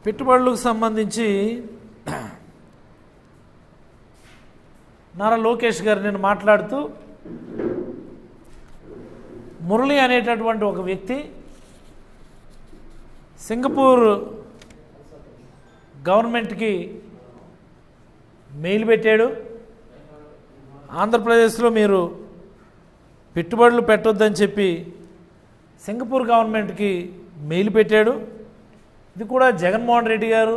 పెట్టుబడులకు సంబంధించి నారా లోకేష్ గారు నేను మాట్లాడుతూ మురళి అనేటటువంటి ఒక వ్యక్తి సింగపూర్ గవర్నమెంట్కి మెయిల్ పెట్టాడు. ఆంధ్రప్రదేశ్లో మీరు పెట్టుబడులు పెట్టొద్దని చెప్పి సింగపూర్ గవర్నమెంట్కి మెయిల్ పెట్టాడు. ఇది కూడా జగన్మోహన్ రెడ్డి గారు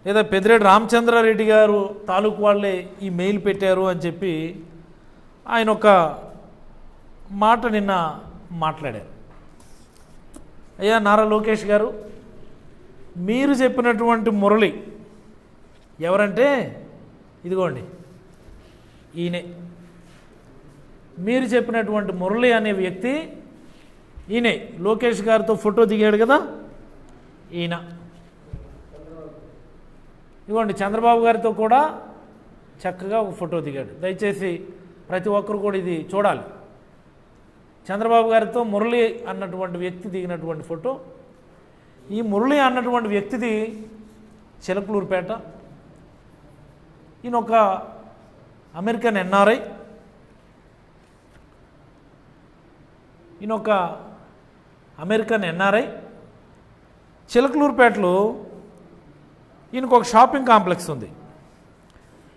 లేదా పెద్దిరెడ్డి రామచంద్రారెడ్డి గారు తాలూకు వాళ్ళే ఈ మెయిల్ పెట్టారు అని చెప్పి ఆయన ఒక మాట నిన్న మాట్లాడారు. అయ్యా నారా లోకేష్ గారు, మీరు చెప్పినటువంటి మురళి ఎవరంటే ఇదిగోండి ఈయనే. మీరు చెప్పినటువంటి మురళి అనే వ్యక్తి ఈయనే. లోకేష్ గారితో ఫోటో దిగాడు కదా ఈయన. ఇదిగోండి చంద్రబాబు గారితో కూడా చక్కగా ఒక ఫోటో దిగాడు. దయచేసి ప్రతి ఒక్కరు కూడా ఇది చూడాలి. చంద్రబాబు గారితో మురళి అన్నటువంటి వ్యక్తి దిగినటువంటి ఫోటో. ఈ మురళి అన్నటువంటి వ్యక్తిది చిలకలూరుపేట. ఈయన ఒక అమెరికన్ ఎన్ఆర్ఐ. చిలకలూరుపేటలో ఈయనకు ఒక షాపింగ్ కాంప్లెక్స్ ఉంది,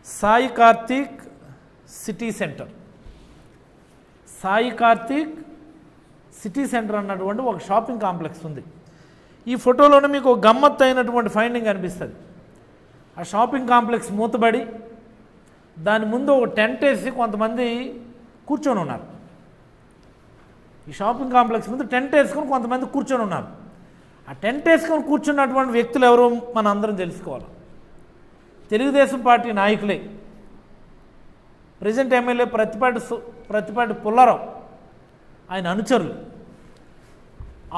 Sai Karthik city centre. Sai Karthik city centre అన్నటువంటి ఒక షాపింగ్ కాంప్లెక్స్ ఉంది. ఈ ఫోటోలోనే మీకు ఒక గమ్మత్తు అయినటువంటి ఫైండింగ్ అనిపిస్తుంది. ఆ షాపింగ్ కాంప్లెక్స్ మూతబడి దాని ముందు ఒక టెంట్ వేసి కొంతమంది కూర్చొని ఉన్నారు. ఈ షాపింగ్ కాంప్లెక్స్ ముందు టెంట్ వేసుకొని కొంతమంది కూర్చొని ఉన్నారు. ఆ టెంట్ వేసుకొని కూర్చున్నటువంటి వ్యక్తులు ఎవరో మనం అందరం తెలుసుకోవాలి. తెలుగుదేశం పార్టీ నాయకులే. ప్రెసిడెంట్ ఎమ్మెల్యే ప్రతిపాటి పుల్లారావు ఆయన అనుచరులు.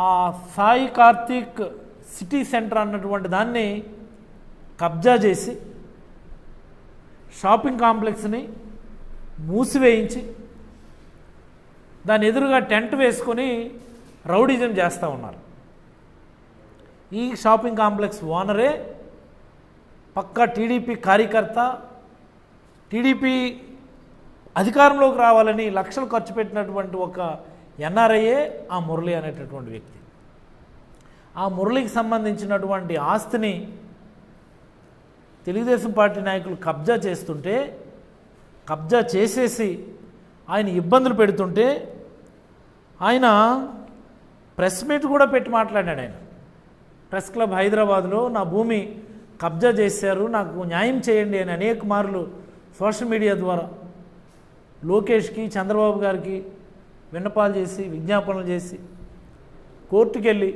ఆ సాయి కార్తీక్ సిటీ సెంటర్ అన్నటువంటి దాన్ని కబ్జా చేసి షాపింగ్ కాంప్లెక్స్ని మూసివేయించి దాని ఎదురుగా టెంట్ వేసుకొని రౌడిజం చేస్తూ ఉన్నారు. ఈ షాపింగ్ కాంప్లెక్స్ ఓనరే పక్కా టీడీపీ కార్యకర్త. టీడీపీ అధికారంలోకి రావాలని లక్షలు ఖర్చు పెట్టినటువంటి ఒక ఎన్ఆర్ఐఏ ఆ మురళి అనేటటువంటి వ్యక్తి. ఆ మురళికి సంబంధించినటువంటి ఆస్తిని తెలుగుదేశం పార్టీ నాయకులు కబ్జా చేసేసి ఆయన ఇబ్బందులు పెడుతుంటే ఆయన ప్రెస్ మీట్ కూడా పెట్టి మాట్లాడాడు. ఆయన ప్రెస్ క్లబ్ హైదరాబాద్లో నా భూమి కబ్జా చేశారు, నాకు న్యాయం చేయండి అని అనేక మార్లు సోషల్ మీడియా ద్వారా లోకేష్కి చంద్రబాబు గారికి విన్నపాలు చేసి విజ్ఞాపనలు చేసి కోర్టుకెళ్ళి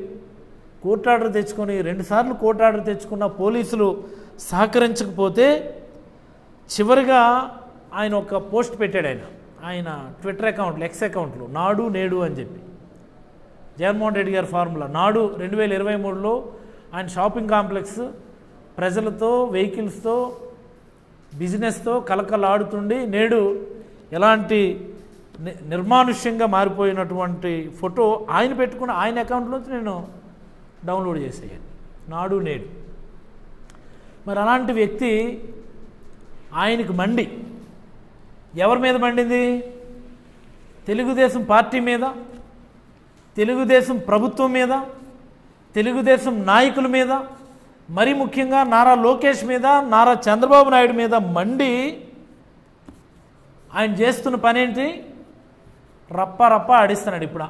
కోర్టు ఆర్డర్ తెచ్చుకొని 2 సార్లు కోర్టు ఆర్డర్ తెచ్చుకున్న పోలీసులు సహకరించకపోతే చివరిగా ఆయన ఒక పోస్ట్ పెట్టాడు. ఆయన ట్విట్టర్ అకౌంట్లో, ఎక్స్ అకౌంట్లో నాడు నేడు అని చెప్పి జగన్మోహన్ రెడ్డి గారి ఫార్ములా నాడు 2023లో ఆయన షాపింగ్ కాంప్లెక్స్ ప్రజలతో, వెహికల్స్తో, బిజినెస్తో కలకలాడుతుండి నేడు ఎలాంటి నిర్మానుష్యంగా మారిపోయినటువంటి ఫోటో ఆయన పెట్టుకున్న ఆయన అకౌంట్లోంచి నేను డౌన్లోడ్ చేసేయాను. నాడు నేడు. మరి అలాంటి వ్యక్తి ఆయనకు మండి ఎవరి మీద మండింది? తెలుగుదేశం పార్టీ మీద, తెలుగుదేశం ప్రభుత్వం మీద, తెలుగుదేశం నాయకుల మీద, మరీ ముఖ్యంగా నారా లోకేష్ మీద, నారా చంద్రబాబు నాయుడు మీద మండి ఆయన చేస్తున్న పని ఏంటి? రప్ప ఆడిస్తున్నాడు. ఇప్పుడు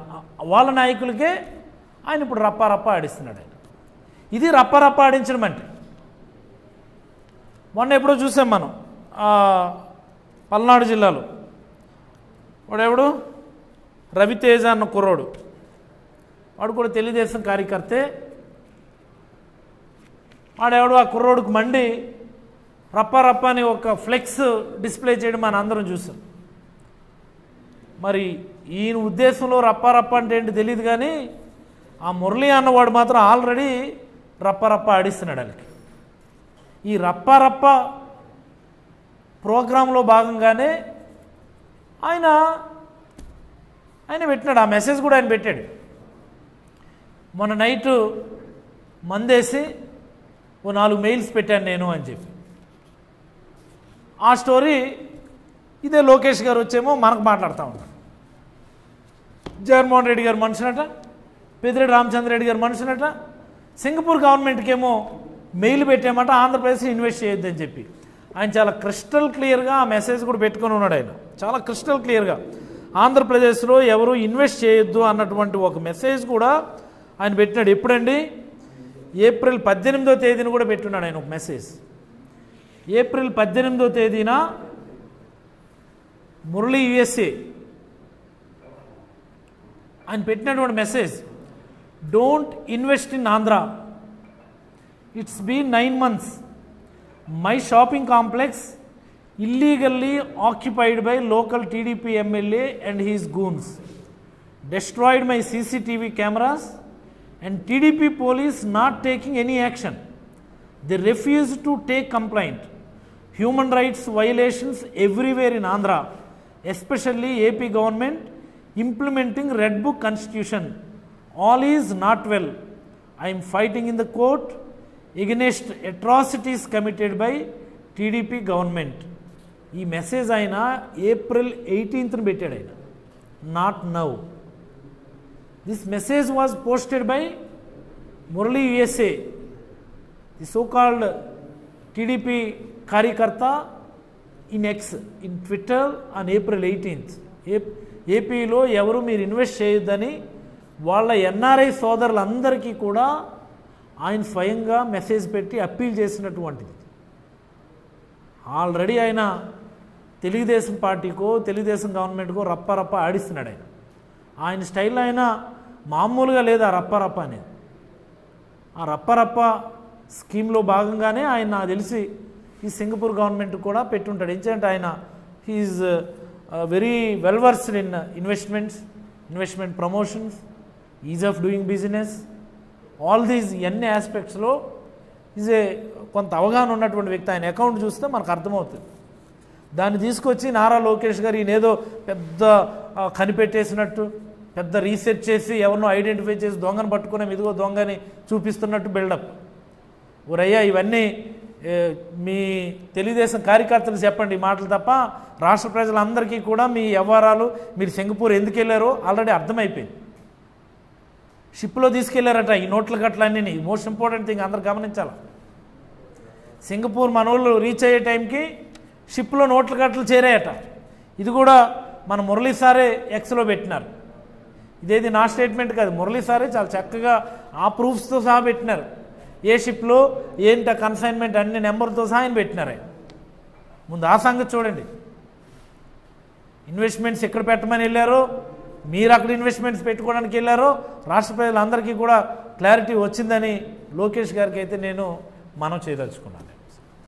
వాళ్ళ నాయకులకే ఆయన ఇప్పుడు రప్ప ఆడిస్తున్నాడు. ఆయన ఇది రప్ప ఆడించడం అంటే. మొన్న ఎప్పుడో చూసాం మనం పల్నాడు జిల్లాలో వాడెవడు రవితేజ అన్న కుర్రోడు, వాడు కూడా తెలుగుదేశం కార్యకర్తే. వాడెవడు ఆ కుర్రోడుకు మండి రప్ప అని ఒక ఫ్లెక్స్ డిస్ప్లే చేయడం మన అందరం చూసాం. మరి ఈయన ఉద్దేశంలో రప్ప అంటే ఏంటి తెలియదు, కానీ ఆ మురళి అన్నవాడు మాత్రం ఆల్రెడీ రప్ప ఆడిస్తున్నాడు. వాళ్ళకి ఈ రప్ప ప్రోగ్రాంలో భాగంగానే ఆయన పెట్టినాడు. ఆ మెసేజ్ కూడా ఆయన పెట్టాడు. మొన్న నైటు మందేసి ఓ 4 మెయిల్స్ పెట్టాను నేను అని చెప్పి. ఆ స్టోరీ ఇదే లోకేష్ గారు వచ్చేమో మనకు మాట్లాడుతూ ఉంటారు. జగన్మోహన్ రెడ్డి గారు మనుషునట, పెద్దిరెడ్డి రామచంద్రరెడ్డి గారు మనుషునట, సింగపూర్ గవర్నమెంట్కి ఏమో మెయిల్ పెట్టామట ఆంధ్రప్రదేశ్ ఇన్వెస్ట్ చేయొద్దని చెప్పి. ఆయన చాలా క్రిస్టల్ క్లియర్గా ఆ మెసేజ్ కూడా పెట్టుకొని ఉన్నాడు. ఆయన చాలా క్రిస్టల్ క్లియర్గా ఆంధ్రప్రదేశ్లో ఎవరు ఇన్వెస్ట్ చేయొద్దు అన్నటువంటి ఒక మెసేజ్ కూడా ఆయన పెట్టినాడు. ఎప్పుడండి? ఏప్రిల్ 18వ తేదీన కూడా పెట్టున్నాడు ఆయన ఒక మెసేజ్. ఏప్రిల్ 18వ తేదీన మురళీ యుఎస్ఏ ఆయన పెట్టినటువంటి message, don't invest in Andhra, it's been 9 months. My shopping complex illegally occupied by local TDP MLA and his goons, destroyed my CCTV cameras, and TDP police not taking any action. They refuse to take complaint. Human rights violations everywhere in Andhra, especially AP government implementing Red Book Constitution. All is not well. I am fighting in the court against atrocities committed by TDP government. ఈ message ఆయన April 18th పెట్టాడు ఆయన, not now. This message was posted by Murali USA, the so called TDP కార్యకర్త in X, in Twitter on April 18th. ఏపీలో ఎవరు మీరు invest చేయొద్దని వాళ్ళ ఎన్ఆర్ఐ సోదరులందరికీ కూడా ఆయన స్వయంగా మెసేజ్ పెట్టి అప్పీల్ చేసినటువంటిది. ఆల్రెడీ ఆయన తెలుగుదేశం పార్టీకో తెలుగుదేశం గవర్నమెంట్కో రప్ప ఆడిస్తున్నాడు. ఆయన స్టైల్లో ఆయన మామూలుగా లేదు ఆ రప్ప అనేది. ఆ రప్ప స్కీమ్లో భాగంగానే ఆయన నాకు తెలిసి ఈ సింగపూర్ గవర్నమెంట్ కూడా పెట్టుంటాడు. ఎందుకంటే ఆయన he is very well versed in investment promotions, ease of doing business, all these ఎన్ని ఆస్పెక్ట్స్లో ఈజ్ కొంత అవగాహన ఉన్నటువంటి వ్యక్తి. ఆయన అకౌంట్ చూస్తే మనకు అర్థమవుతుంది. దాన్ని తీసుకొచ్చి నారా లోకేష్ గారు ఈయనేదో పెద్ద కనిపెట్టేసినట్టు, పెద్ద రీసెర్చ్ చేసి ఎవరినో ఐడెంటిఫై చేసి దొంగను పట్టుకునే ఇదిగో దొంగని చూపిస్తున్నట్టు బిల్డప్. ఊరయ్యా ఇవన్నీ మీ తెలుగుదేశం కార్యకర్తలు చెప్పండి ఈ మాటలు తప్ప రాష్ట్ర ప్రజలందరికీ కూడా మీ వ్యవహారాలు, మీరు సింగపూర్ ఎందుకు వెళ్ళారో ఆల్రెడీ అర్థమైపోయింది. షిప్లో తీసుకెళ్లారట ఈ నోట్ల కట్టలన్నీ. మోస్ట్ ఇంపార్టెంట్ థింగ్ అందరు గమనించాలి. సింగపూర్ మనోళ్ళు రీచ్ అయ్యే టైంకి షిప్లో నోట్ల కట్టలు చేరాయట. ఇది కూడా మన మురళీ సారే ఎక్స్లో పెట్టినారు. ఇదేది నా స్టేట్మెంట్ కాదు, మురళీ సారే చాలా చక్కగా ఆ ప్రూఫ్స్తో సహా పెట్టినారు. ఏ షిప్లో ఏంట కన్సైన్మెంట్ అన్ని నెంబర్తో సహా ఆయన పెట్టినారు. ముందు ఆ సంగతి చూడండి. ఇన్వెస్ట్మెంట్స్ ఎక్కడ పెట్టమని వెళ్ళారో, మీరు అక్కడ ఇన్వెస్ట్మెంట్స్ పెట్టుకోవడానికి వెళ్ళారో రాష్ట్ర ప్రజలందరికీ కూడా క్లారిటీ వచ్చిందని లోకేష్ గారికి అయితే నేను మనం చేయదలుచుకున్నాను.